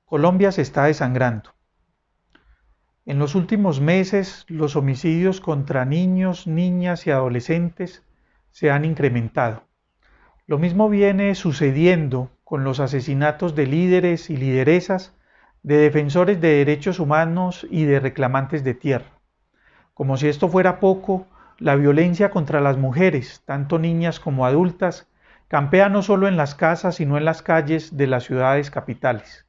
Colombia se está desangrando. En los últimos meses, los homicidios contra niños, niñas y adolescentes se han incrementado. Lo mismo viene sucediendo con los asesinatos de líderes y lideresas, de defensores de derechos humanos y de reclamantes de tierra. Como si esto fuera poco, la violencia contra las mujeres, tanto niñas como adultas, campea no solo en las casas, sino en las calles de las ciudades capitales.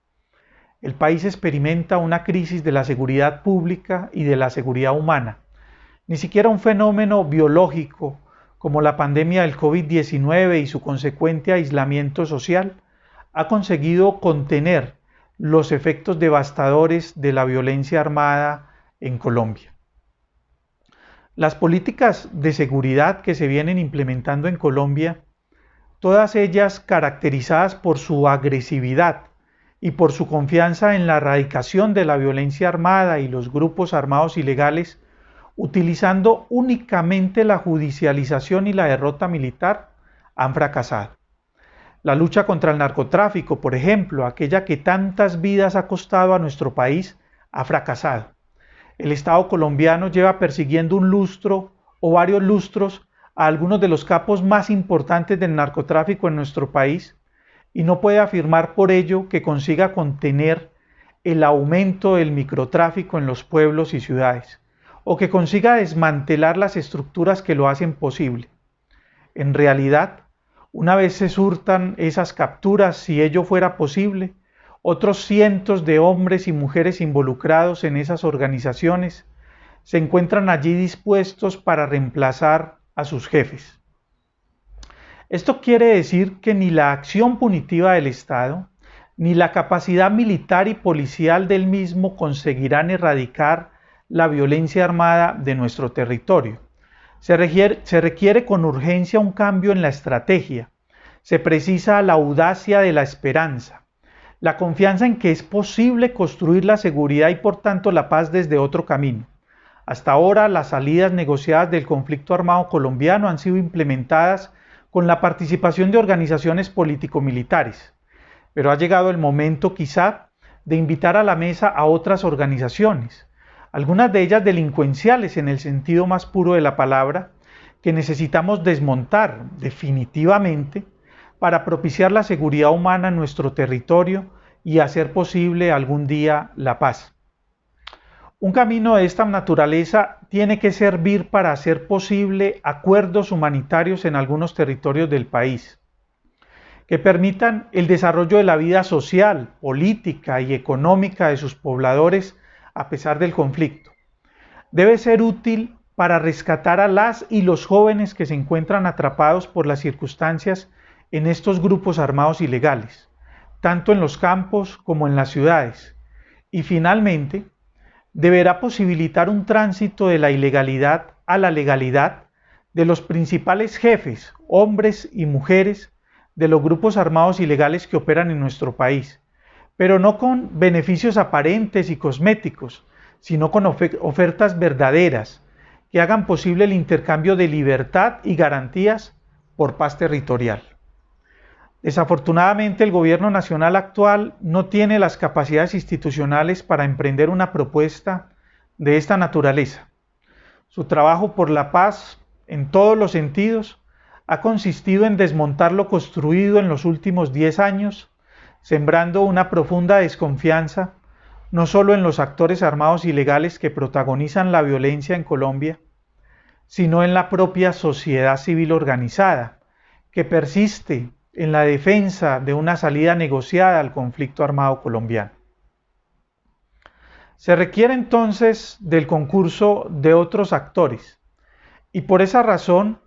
El país experimenta una crisis de la seguridad pública y de la seguridad humana. Ni siquiera un fenómeno biológico como la pandemia del COVID-19 y su consecuente aislamiento social ha conseguido contener los efectos devastadores de la violencia armada en Colombia. Las políticas de seguridad que se vienen implementando en Colombia, todas ellas caracterizadas por su agresividad y por su confianza en la erradicación de la violencia armada y los grupos armados ilegales, utilizando únicamente la judicialización y la derrota militar, han fracasado. La lucha contra el narcotráfico, por ejemplo, aquella que tantas vidas ha costado a nuestro país, ha fracasado. El Estado colombiano lleva persiguiendo un lustro o varios lustros a algunos de los capos más importantes del narcotráfico en nuestro país y no puede afirmar por ello que consiga contener el aumento del microtráfico en los pueblos y ciudades, o que consiga desmantelar las estructuras que lo hacen posible. En realidad, una vez se surtan esas capturas, si ello fuera posible, otros cientos de hombres y mujeres involucrados en esas organizaciones se encuentran allí dispuestos para reemplazar a sus jefes. Esto quiere decir que ni la acción punitiva del Estado, ni la capacidad militar y policial del mismo conseguirán erradicar la violencia armada de nuestro territorio. Se requiere con urgencia un cambio en la estrategia. Se precisa la audacia de la esperanza, la confianza en que es posible construir la seguridad y por tanto la paz desde otro camino. Hasta ahora las salidas negociadas del conflicto armado colombiano han sido implementadas con la participación de organizaciones político-militares, pero ha llegado el momento quizá de invitar a la mesa a otras organizaciones, algunas de ellas delincuenciales en el sentido más puro de la palabra, que necesitamos desmontar definitivamente para propiciar la seguridad humana en nuestro territorio y hacer posible algún día la paz. Un camino de esta naturaleza tiene que servir para hacer posible acuerdos humanitarios en algunos territorios del país, que permitan el desarrollo de la vida social, política y económica de sus pobladores a pesar del conflicto. Debe ser útil para rescatar a las y los jóvenes que se encuentran atrapados por las circunstancias en estos grupos armados ilegales, tanto en los campos como en las ciudades. Y finalmente, deberá posibilitar un tránsito de la ilegalidad a la legalidad de los principales jefes, hombres y mujeres, de los grupos armados ilegales que operan en nuestro país, pero no con beneficios aparentes y cosméticos, sino con ofertas verdaderas que hagan posible el intercambio de libertad y garantías por paz territorial. Desafortunadamente, el gobierno nacional actual no tiene las capacidades institucionales para emprender una propuesta de esta naturaleza. Su trabajo por la paz, en todos los sentidos, ha consistido en desmontar lo construido en los últimos 10 años, sembrando una profunda desconfianza, no solo en los actores armados ilegales que protagonizan la violencia en Colombia, sino en la propia sociedad civil organizada, que persiste en la defensa de una salida negociada al conflicto armado colombiano. Se requiere entonces del concurso de otros actores, y por esa razón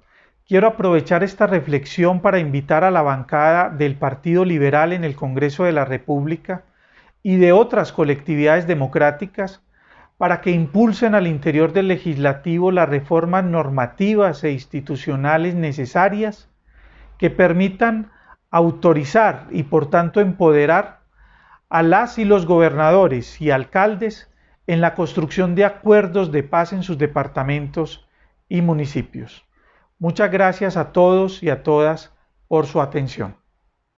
quiero aprovechar esta reflexión para invitar a la bancada del Partido Liberal en el Congreso de la República y de otras colectividades democráticas para que impulsen al interior del legislativo las reformas normativas e institucionales necesarias que permitan autorizar y por tanto empoderar a las y los gobernadores y alcaldes en la construcción de acuerdos de paz en sus departamentos y municipios. Muchas gracias a todos y a todas por su atención.